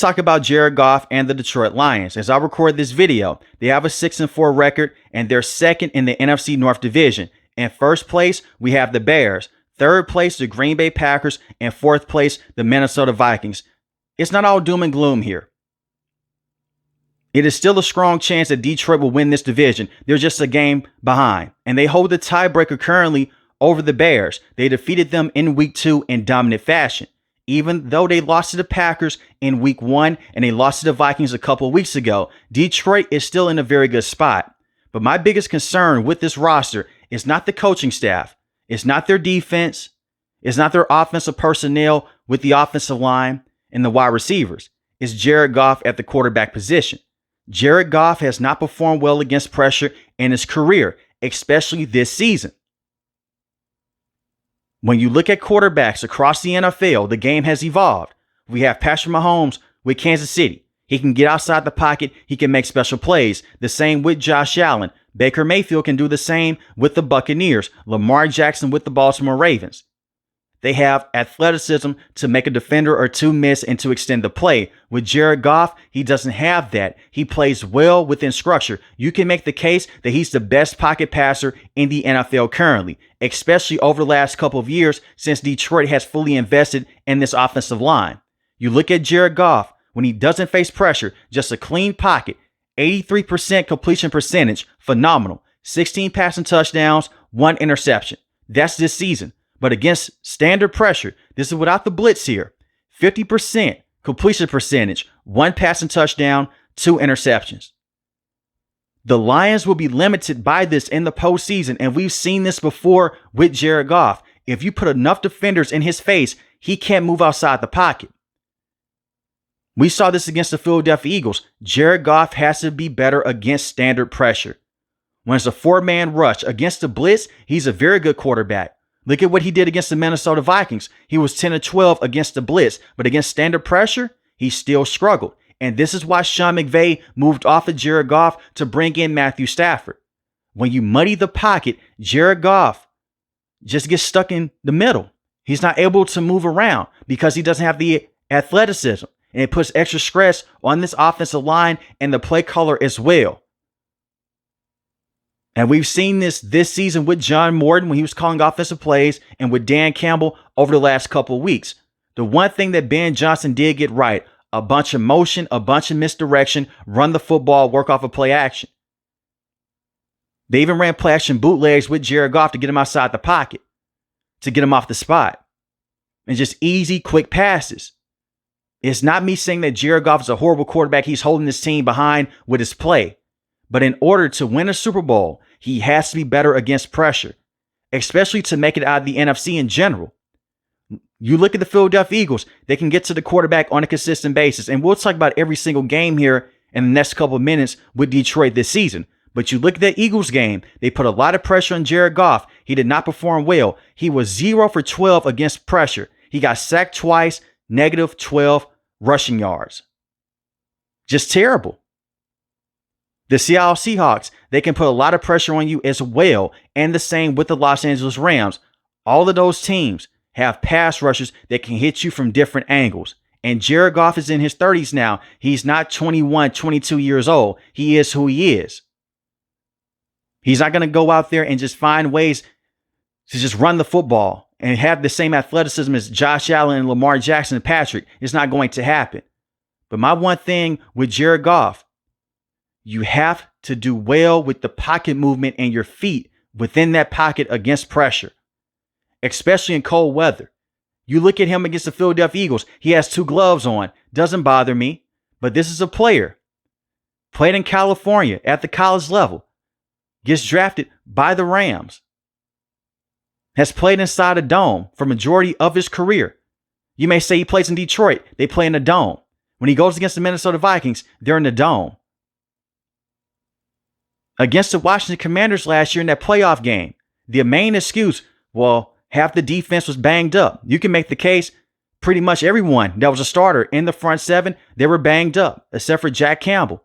talk about Jared Goff and the Detroit Lions. As I record this video, they have a 6-4 record and they're second in the NFC North Division. In first place, we have the Bears. Third place, the Green Bay Packers. And fourth place, the Minnesota Vikings. It's not all doom and gloom here. It is still a strong chance that Detroit will win this division. They're just a game behind. And they hold the tiebreaker currently over the Bears. They defeated them in week 2 in dominant fashion. Even though they lost to the Packers in week 1 and they lost to the Vikings a couple of weeks ago, Detroit is still in a very good spot. But my biggest concern with this roster is not the coaching staff. It's not their defense. It's not their offensive personnel with the offensive line and the wide receivers. It's Jared Goff at the quarterback position. Jared Goff has not performed well against pressure in his career, especially this season. When you look at quarterbacks across the NFL, the game has evolved. We have Patrick Mahomes with Kansas City. He can get outside the pocket. He can make special plays. The same with Josh Allen. Baker Mayfield can do the same with the Buccaneers. Lamar Jackson with the Baltimore Ravens. They have athleticism to make a defender or two miss and to extend the play. With Jared Goff, he doesn't have that. He plays well within structure. You can make the case that he's the best pocket passer in the NFL currently, especially over the last couple of years since Detroit has fully invested in this offensive line. You look at Jared Goff, when he doesn't face pressure, just a clean pocket, 83% completion percentage, phenomenal. 16 passing touchdowns, 1 interception. That's this season. But against standard pressure, this is without the blitz here, 50% completion percentage, 1 passing touchdown, 2 interceptions. The Lions will be limited by this in the postseason, and we've seen this before with Jared Goff. If you put enough defenders in his face, he can't move outside the pocket. We saw this against the Philadelphia Eagles. Jared Goff has to be better against standard pressure. When it's a 4-man rush against the blitz, he's a very good quarterback. Look at what he did against the Minnesota Vikings. He was 10-12 against the blitz, but against standard pressure, he still struggled. And this is why Sean McVay moved off of Jared Goff to bring in Matthew Stafford. When you muddy the pocket, Jared Goff just gets stuck in the middle. He's not able to move around because he doesn't have the athleticism. And it puts extra stress on this offensive line and the play caller as well. And we've seen this season with John Morton when he was calling offensive plays and with Dan Campbell over the last couple of weeks. The one thing that Ben Johnson did get right, a bunch of motion, a bunch of misdirection, run the football, work off of play action. They even ran play action bootlegs with Jared Goff to get him outside the pocket, to get him off the spot. And just easy, quick passes. It's not me saying that Jared Goff is a horrible quarterback. He's holding this team behind with his play. But in order to win a Super Bowl, he has to be better against pressure, especially to make it out of the NFC in general. You look at the Philadelphia Eagles, they can get to the quarterback on a consistent basis. And we'll talk about every single game here in the next couple of minutes with Detroit this season. But you look at that Eagles game, they put a lot of pressure on Jared Goff. He did not perform well. He was 0 for 12 against pressure. He got sacked twice, negative 12 rushing yards. Just terrible. The Seattle Seahawks, they can put a lot of pressure on you as well. And the same with the Los Angeles Rams. All of those teams have pass rushers that can hit you from different angles. And Jared Goff is in his 30s now. He's not 21, 22 years old. He is who he is. He's not going to go out there and just find ways to just run the football and have the same athleticism as Josh Allen and Lamar Jackson and Patrick. It's not going to happen. But my one thing with Jared Goff, you have to do well with the pocket movement and your feet within that pocket against pressure, especially in cold weather. You look at him against the Philadelphia Eagles. He has 2 gloves on. Doesn't bother me. But this is a player. Played in California at the college level. Gets drafted by the Rams. Has played inside a dome for majority of his career. You may say he plays in Detroit. They play in a dome. When he goes against the Minnesota Vikings, they're in the dome. Against the Washington Commanders last year in that playoff game, the main excuse, well, half the defense was banged up. You can make the case pretty much everyone that was a starter in the front 7, they were banged up, except for Jack Campbell.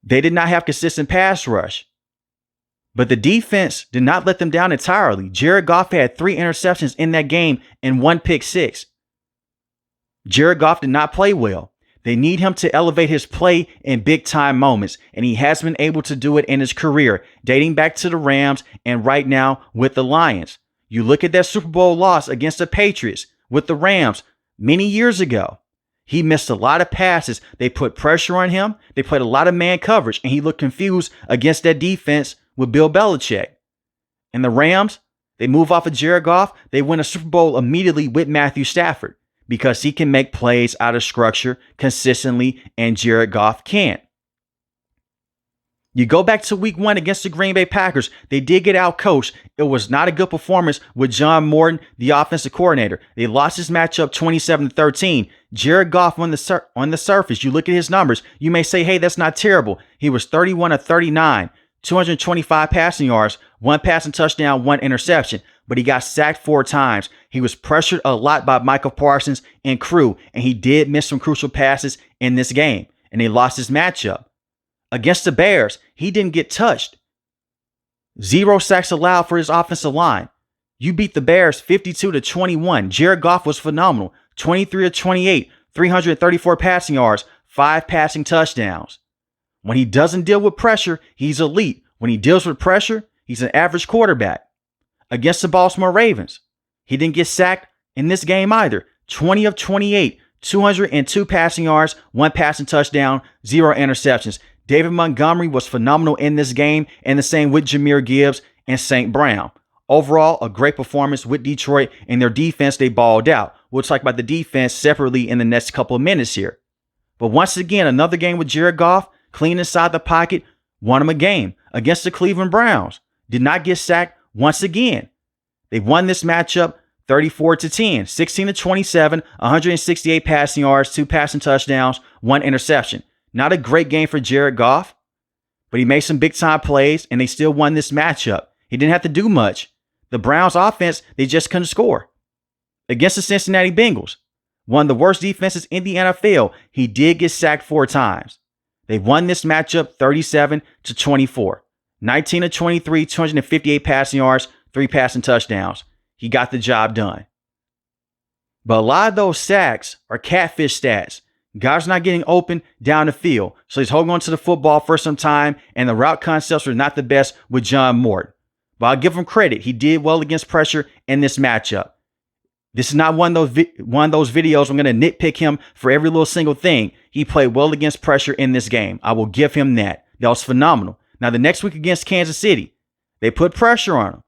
They did not have consistent pass rush. But the defense did not let them down entirely. Jared Goff had 3 interceptions in that game and 1 pick six. Jared Goff did not play well. They need him to elevate his play in big-time moments, and he has been able to do it in his career, dating back to the Rams and right now with the Lions. You look at that Super Bowl loss against the Patriots with the Rams many years ago. He missed a lot of passes. They put pressure on him. They played a lot of man coverage, and he looked confused against that defense with Bill Belichick. And the Rams, they move off of Jared Goff. They win a Super Bowl immediately with Matthew Stafford, because he can make plays out of structure consistently, and Jared Goff can't. You go back to week 1 against the Green Bay Packers. They did get outcoached. It was not a good performance with John Morton, the offensive coordinator. They lost this matchup 27-13. Jared Goff on the surface, you look at his numbers, you may say, hey, that's not terrible. He was 31 of 39, 225 passing yards, 1 passing touchdown, 1 interception. But he got sacked 4 times. He was pressured a lot by Michael Parsons and crew, and he did miss some crucial passes in this game, and they lost his matchup. Against the Bears, he didn't get touched. 0 sacks allowed for his offensive line. You beat the Bears 52-21. Jared Goff was phenomenal. 23 of 28, 334 passing yards, 5 passing touchdowns. When he doesn't deal with pressure, he's elite. When he deals with pressure, he's an average quarterback. Against the Baltimore Ravens, he didn't get sacked in this game either. 20 of 28, 202 passing yards, 1 passing touchdown, 0 interceptions. David Montgomery was phenomenal in this game, and the same with Jahmyr Gibbs and St. Brown. Overall, a great performance with Detroit, and their defense, they balled out. We'll talk about the defense separately in the next couple of minutes here. But once again, another game with Jared Goff, clean inside the pocket, won him a game against the Cleveland Browns. Did not get sacked once again. They won this matchup 34-10, 16-27, 168 passing yards, 2 passing touchdowns, 1 interception. Not a great game for Jared Goff, but he made some big-time plays, and they still won this matchup. He didn't have to do much. The Browns' offense, they just couldn't score. Against the Cincinnati Bengals, one of the worst defenses in the NFL, he did get sacked 4 times. They won this matchup 37-24. 19-23, 258 passing yards, 3 passing touchdowns. He got the job done. But a lot of those sacks are catfish stats. Guys not getting open down the field, so he's holding on to the football for some time, and the route concepts were not the best with John Morton. But I'll give him credit. He did well against pressure in this matchup. This is not one of those videos I'm going to nitpick him for every little single thing. He played well against pressure in this game. I will give him that. That was phenomenal. Now, the next week against Kansas City, they put pressure on him,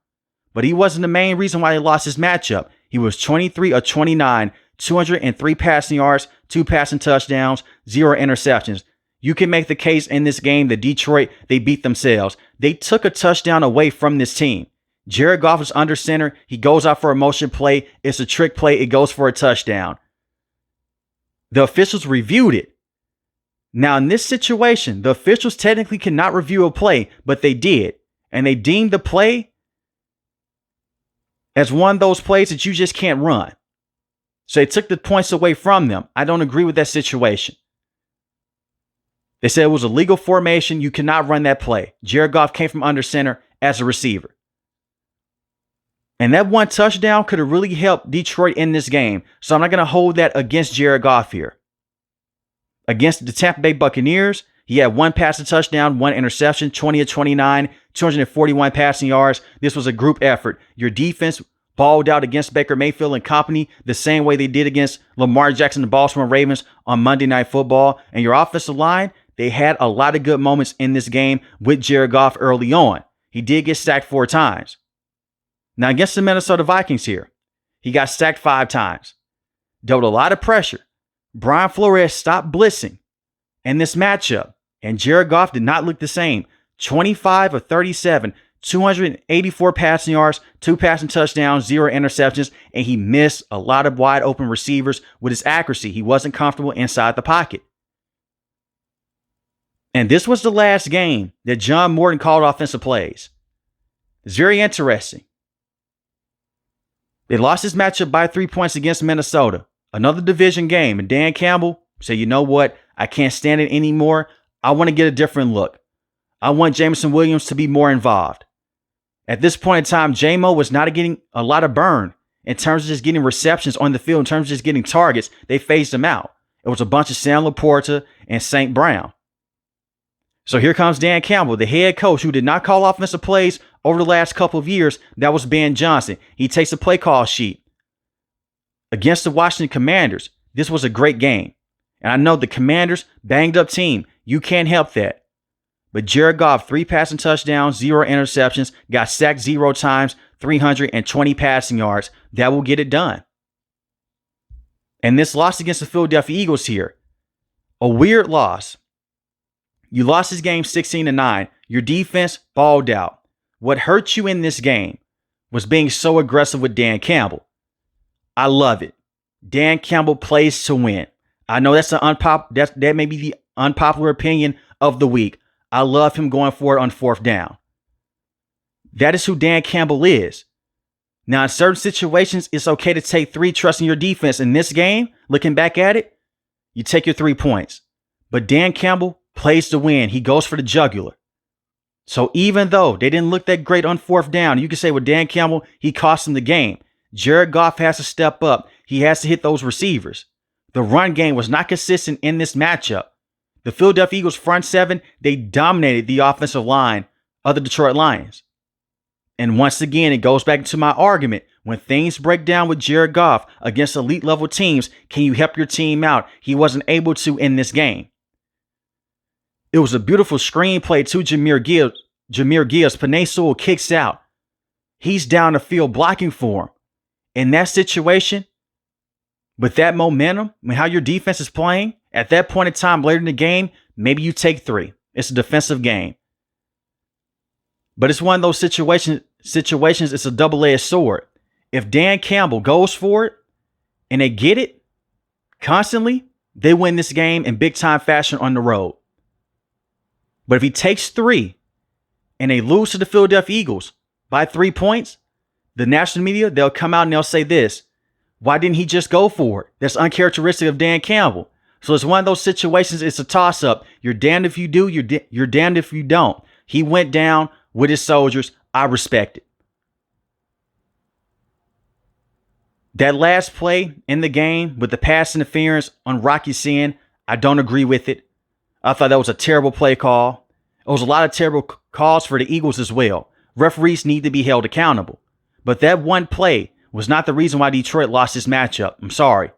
but he wasn't the main reason why they lost this matchup. He was 23 of 29, 203 passing yards, 2 passing touchdowns, 0 interceptions. You can make the case in this game that Detroit, they beat themselves. They took a touchdown away from this team. Jared Goff is under center. He goes out for a motion play. It's a trick play. It goes for a touchdown. The officials reviewed it. Now, in this situation, the officials technically cannot review a play, but they did. And they deemed the play as one of those plays that you just can't run. So they took the points away from them. I don't agree with that situation. They said it was a legal formation. You cannot run that play. Jared Goff came from under center as a receiver. And that 1 touchdown could have really helped Detroit in this game. So I'm not going to hold that against Jared Goff here. Against the Tampa Bay Buccaneers, he had 1 passing touchdown, 1 interception, 20 of 29, 241 passing yards. This was a group effort. Your defense balled out against Baker Mayfield and company the same way they did against Lamar Jackson and the Baltimore Ravens on Monday Night Football. And your offensive line, they had a lot of good moments in this game with Jared Goff early on. He did get sacked 4 times. Now, against the Minnesota Vikings here, he got sacked 5 times. Dealt with a lot of pressure. Brian Flores stopped blitzing in this matchup, and Jared Goff did not look the same. 25 of 37, 284 passing yards, 2 passing touchdowns, 0 interceptions, and he missed a lot of wide open receivers with his accuracy. He wasn't comfortable inside the pocket. And this was the last game that John Morton called offensive plays. It's very interesting. They lost this matchup by 3 points against Minnesota. Another division game. And Dan Campbell said, you know what? I can't stand it anymore. I want to get a different look. I want Jameson Williams to be more involved. At this point in time, J-Mo was not getting a lot of burn In terms of just getting receptions on the field, in terms of just getting targets, they phased him out. It was a bunch of Sam Laporta and St. Brown. So here comes Dan Campbell, the head coach who did not call offensive plays over the last couple of years. That was Ben Johnson. He takes a play call sheet. Against the Washington Commanders, this was a great game. And I know the Commanders, banged up team. You can't help that. But Jared Goff, 3 passing touchdowns, 0 interceptions, got sacked 0 times, 320 passing yards. That will get it done. And this loss against the Philadelphia Eagles here, a weird loss. You lost this game 16-9. Your defense balled out. What hurt you in this game was being so aggressive with Dan Campbell. I love it. Dan Campbell plays to win. I know that's that may be the unpopular opinion of the week. I love him going for it on 4th down. That is who Dan Campbell is. Now, in certain situations, it's okay to take 3, trusting your defense. In this game, looking back at it, you take your 3 points. But Dan Campbell plays to win. He goes for the jugular. So even though they didn't look that great on 4th down, you can say with Dan Campbell, he cost him the game. Jared Goff has to step up. He has to hit those receivers. The run game was not consistent in this matchup. The Philadelphia Eagles front 7, they dominated the offensive line of the Detroit Lions. And once again, it goes back to my argument. When things break down with Jared Goff against elite level teams, can you help your team out? He wasn't able to in this game. It was a beautiful screenplay to Jahmyr Gibbs. Penei Sewell kicks out. He's down the field blocking for him. In that situation, with that momentum, how your defense is playing, at that point in time later in the game, maybe you take 3. It's a defensive game. But it's one of those situations, it's a double-edged sword. If Dan Campbell goes for it and they get it constantly, they win this game in big-time fashion on the road. But if he takes 3 and they lose to the Philadelphia Eagles by 3 points, the national media, they'll come out and they'll say this: why didn't he just go for it? That's uncharacteristic of Dan Campbell. So it's one of those situations, it's a toss-up. You're damned if you do, you're damned if you don't. He went down with his soldiers. I respect it. That last play in the game with the pass interference on Rocky Sin, I don't agree with it. I thought that was a terrible play call. It was a lot of terrible calls for the Eagles as well. Referees need to be held accountable. But that one play was not the reason why Detroit lost this matchup. I'm sorry.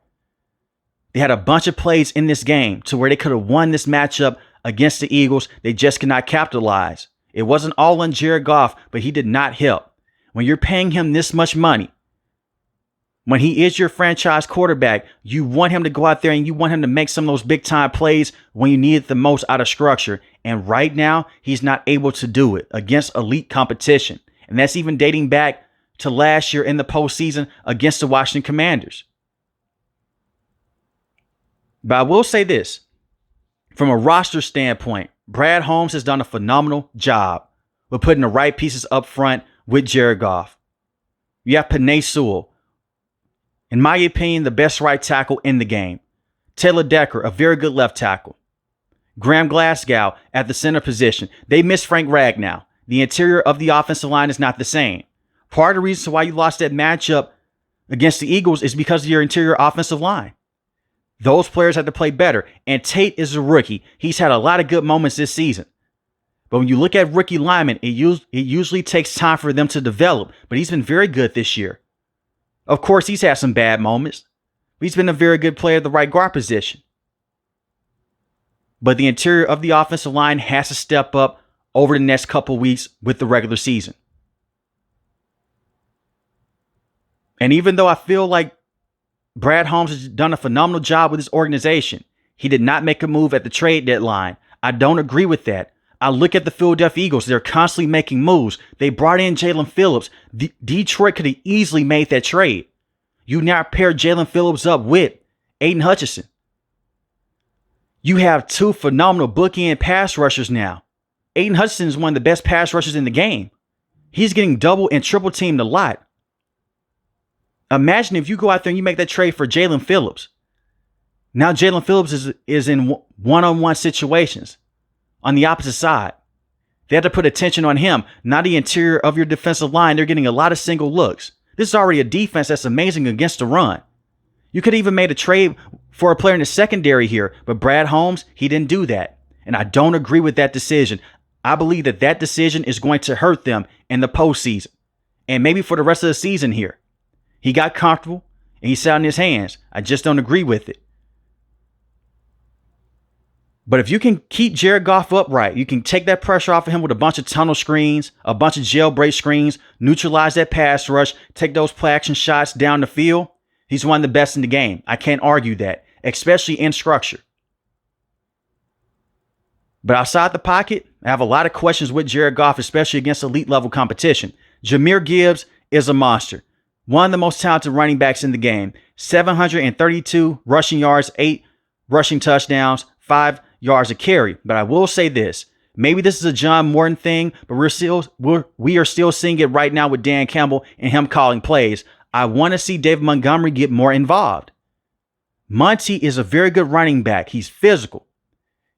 They had a bunch of plays in this game to where they could have won this matchup against the Eagles. They just could not capitalize. It wasn't all on Jared Goff, but he did not help. When you're paying him this much money, when he is your franchise quarterback, you want him to go out there and you want him to make some of those big time plays when you need it the most out of structure. And right now, he's not able to do it against elite competition. And that's even dating back to last year in the postseason against the Washington Commanders. But I will say this, from a roster standpoint, Brad Holmes has done a phenomenal job with putting the right pieces up front with Jared Goff. You have Penei Sewell, in my opinion, the best right tackle in the game. Taylor Decker, a very good left tackle. Graham Glasgow at the center position. They miss Frank Ragnow. The interior of the offensive line is not the same. Part of the reason why you lost that matchup against the Eagles is because of your interior offensive line. Those players have to play better. And Tate is a rookie. He's had a lot of good moments this season. But when you look at rookie linemen, it usually takes time for them to develop. But he's been very good this year. Of course, he's had some bad moments. But he's been a very good player at the right guard position. But the interior of the offensive line has to step up over the next couple weeks with the regular season. And even though I feel like Brad Holmes has done a phenomenal job with his organization, he did not make a move at the trade deadline. I don't agree with that. I look at the Philadelphia Eagles. They're constantly making moves. They brought in Jalen Phillips. Detroit could have easily made that trade. You now pair Jalen Phillips up with Aiden Hutchinson. You have 2 phenomenal bookend pass rushers now. Aiden Hutchinson is one of the best pass rushers in the game. He's getting double and triple teamed a lot. Imagine if you go out there and you make that trade for Jalen Phillips. Now Jalen Phillips is in one-on-one situations on the opposite side. They have to put attention on him, not the interior of your defensive line. They're getting a lot of single looks. This is already a defense that's amazing against the run. You could even made a trade for a player in the secondary here, but Brad Holmes, he didn't do that. And I don't agree with that decision. I believe that that decision is going to hurt them in the postseason and maybe for the rest of the season here. He got comfortable and he sat on his hands. I just don't agree with it. But if you can keep Jared Goff upright, you can take that pressure off of him with a bunch of tunnel screens, a bunch of jailbreak screens, neutralize that pass rush, take those play action shots down the field. He's one of the best in the game. I can't argue that, especially in structure. But outside the pocket, I have a lot of questions with Jared Goff, especially against elite level competition. Jahmyr Gibbs is a monster. One of the most talented running backs in the game. 732 rushing yards, 8 rushing touchdowns, 5 yards a carry. But I will say this. Maybe this is a John Morton thing, but we are still seeing it right now with Dan Campbell and him calling plays. I want to see David Montgomery get more involved. Monty is a very good running back. He's physical.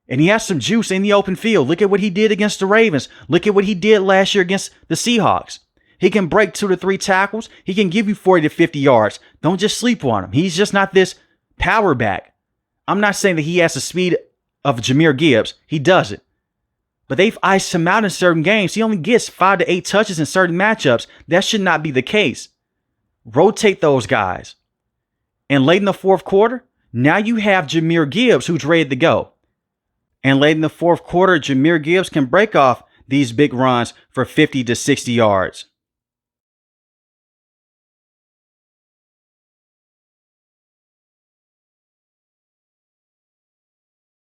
And he has some juice in the open field. Look at what he did against the Ravens. Look at what he did last year against the Seahawks. He can break 2 to 3 tackles. He can give you 40 to 50 yards. Don't just sleep on him. He's just not this power back. I'm not saying that he has the speed of Jahmyr Gibbs. He doesn't. But they've iced him out in certain games. He only gets 5 to 8 touches in certain matchups. That should not be the case. Rotate those guys. And late in the fourth quarter, now you have Jahmyr Gibbs who's ready to go. And late in the fourth quarter, Jahmyr Gibbs can break off these big runs for 50 to 60 yards.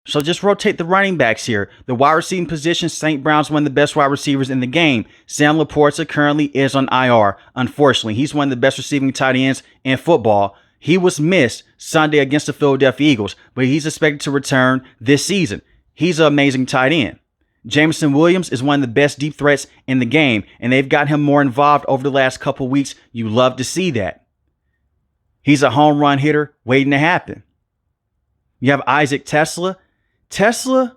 So just rotate the running backs here. The wide receiving position, St. Brown's one of the best wide receivers in the game. Sam Laporta currently is on IR. Unfortunately, he's one of the best receiving tight ends in football. He was missed Sunday against the Philadelphia Eagles, but he's expected to return this season. He's an amazing tight end. Jameson Williams is one of the best deep threats in the game, and they've got him more involved over the last couple weeks. You love to see that. He's a home run hitter waiting to happen. You have Isaac Tesla. Tesla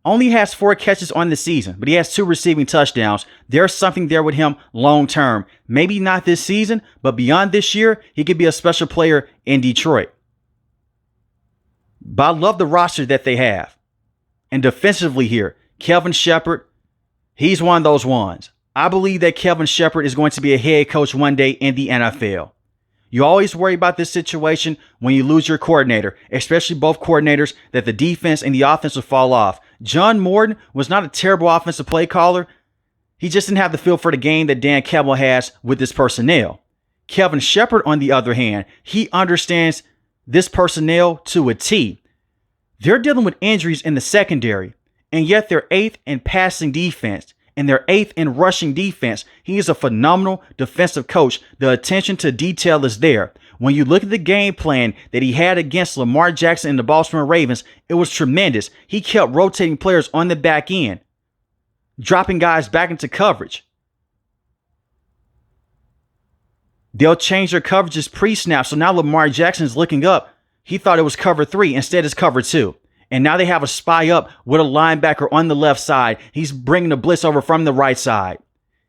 only has 4 catches on the season, but he has 2 receiving touchdowns. There's something there with him long term. Maybe not this season, but beyond this year, he could be a special player in Detroit. But I love the roster that they have. And defensively here, Kelvin Shepherd, he's one of those ones. I believe that Kelvin Shepherd is going to be a head coach one day in the NFL. You always worry about this situation when you lose your coordinator, especially both coordinators, that the defense and the offense will fall off. John Morton was not a terrible offensive play caller. He just didn't have the feel for the game that Dan Campbell has with his personnel. Kelvin Shepherd, on the other hand, he understands this personnel to a T. They're dealing with injuries in the secondary, and yet they're 8th in passing defense, and they're 8th in rushing defense. He is a phenomenal defensive coach. The attention to detail is there. When you look at the game plan that he had against Lamar Jackson and the Baltimore Ravens, it was tremendous. He kept rotating players on the back end, dropping guys back into coverage. They'll change their coverages pre-snap, so now Lamar Jackson is looking up. He thought it was cover 3. Instead, it's cover 2. And now they have a spy up with a linebacker on the left side. He's bringing the blitz over from the right side.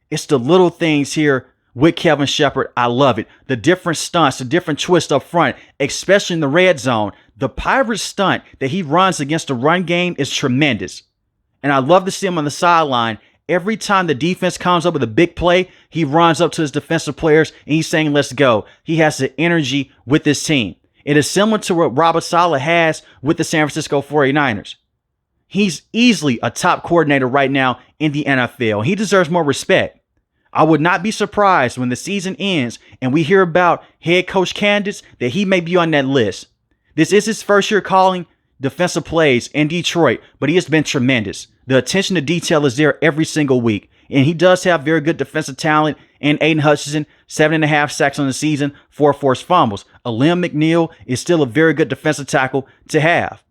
It's the little things here with Kelvin Shepherd. I love it. The different stunts, the different twists up front, especially in the red zone. The pirate stunt that he runs against the run game is tremendous. And I love to see him on the sideline. Every time the defense comes up with a big play, he runs up to his defensive players and he's saying, let's go. He has the energy with this team. It is similar to what Robert Saleh has with the San Francisco 49ers. He's easily a top coordinator right now in the NFL. He deserves more respect. I would not be surprised when the season ends and we hear about head coach candidates that he may be on that list. This is his first year calling defensive plays in Detroit, but he has been tremendous. The attention to detail is there every single week. And he does have very good defensive talent. And Aiden Hutchinson, 7.5 sacks on the season, 4 forced fumbles. Alim McNeil is still a very good defensive tackle to have.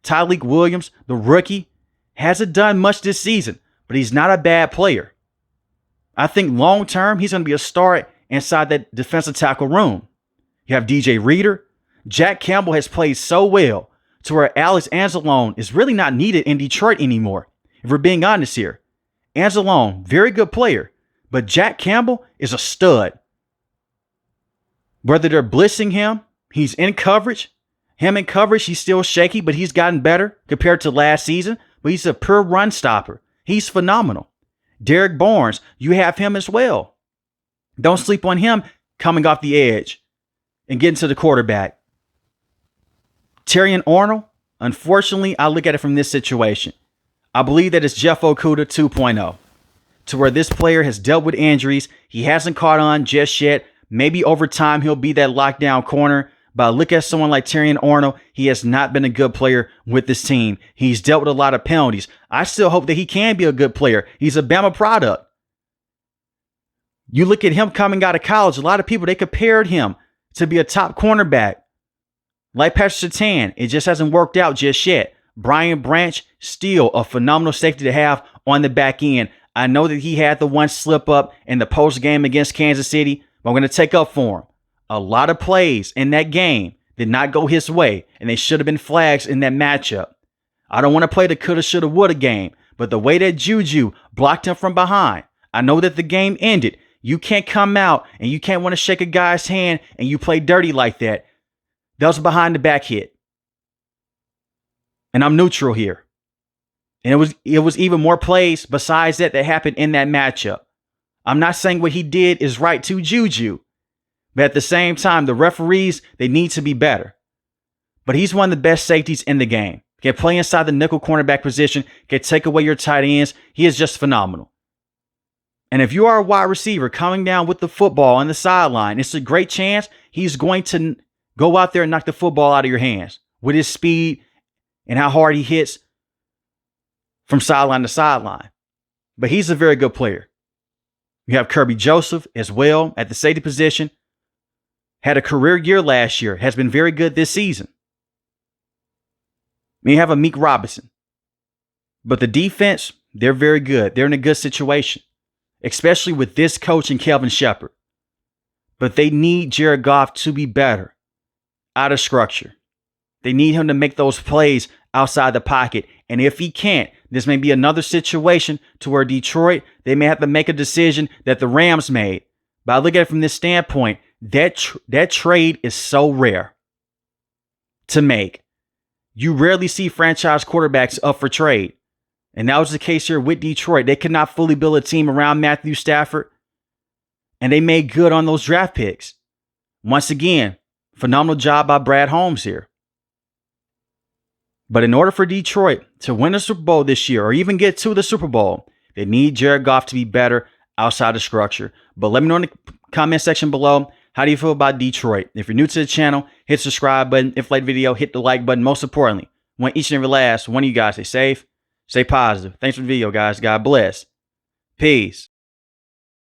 Tyleik Williams, the rookie, hasn't done much this season, but he's not a bad player. I think long term, he's going to be a star inside that defensive tackle room. You have DJ Reader. Jack Campbell has played so well to where Alex Anzalone is really not needed in Detroit anymore. If we're being honest here. Anzalone, very good player, but Jack Campbell is a stud. Whether they're blitzing him, he's in coverage. Him in coverage, he's still shaky, but he's gotten better compared to last season. But he's a pure run stopper. He's phenomenal. Derek Barnes, you have him as well. Don't sleep on him coming off the edge and getting to the quarterback. Terrion Arnold, unfortunately, I look at it from this situation. I believe that it's Jeff Okudah 2.0, to where this player has dealt with injuries. He hasn't caught on just yet. Maybe over time he'll be that lockdown corner. But I look at someone like Terrion Arnold. He has not been a good player with this team. He's dealt with a lot of penalties. I still hope that he can be a good player. He's a Bama product. You look at him coming out of college. A lot of people, they compared him to be a top cornerback. Like Patrick Surtain, it just hasn't worked out just yet. Brian Branch, still a phenomenal safety to have on the back end. I know that he had the one slip up in the post game against Kansas City, but I'm going to take up for him. A lot of plays in that game did not go his way, and they should have been flags in that matchup. I don't want to play the coulda, shoulda, woulda game, but the way that Juju blocked him from behind, I know that the game ended. You can't come out and you can't want to shake a guy's hand and you play dirty like that. That was a behind the back hit. And I'm neutral here. And it was even more plays besides that happened in that matchup. I'm not saying what he did is right to Juju. But at the same time, the referees, they need to be better. But he's one of the best safeties in the game. Can play inside the nickel cornerback position, can take away your tight ends. He is just phenomenal. And if you are a wide receiver coming down with the football on the sideline, it's a great chance he's going to go out there and knock the football out of your hands with his speed and how hard he hits from sideline to sideline. But he's a very good player. You have Kirby Joseph as well at the safety position. Had a career year last year. Has been very good this season. You have a Meek Robinson. But the defense, they're very good. They're in a good situation. Especially with this coach and Kelvin Shepard. But they need Jared Goff to be better out of structure. They need him to make those plays outside the pocket. And if he can't, this may be another situation to where Detroit, they may have to make a decision that the Rams made. But I look at it from this standpoint, that trade is so rare to make. You rarely see franchise quarterbacks up for trade. And that was the case here with Detroit. They could not fully build a team around Matthew Stafford. And they made good on those draft picks. Once again, phenomenal job by Brad Holmes here. But in order for Detroit to win the Super Bowl this year or even get to the Super Bowl, they need Jared Goff to be better outside the structure. But let me know in the comment section below, how do you feel about Detroit? If you're new to the channel, hit the subscribe button. If you like the video, hit the like button. Most importantly, I want each and every last one of you guys stay safe, stay positive. Thanks for the video, guys. God bless. Peace.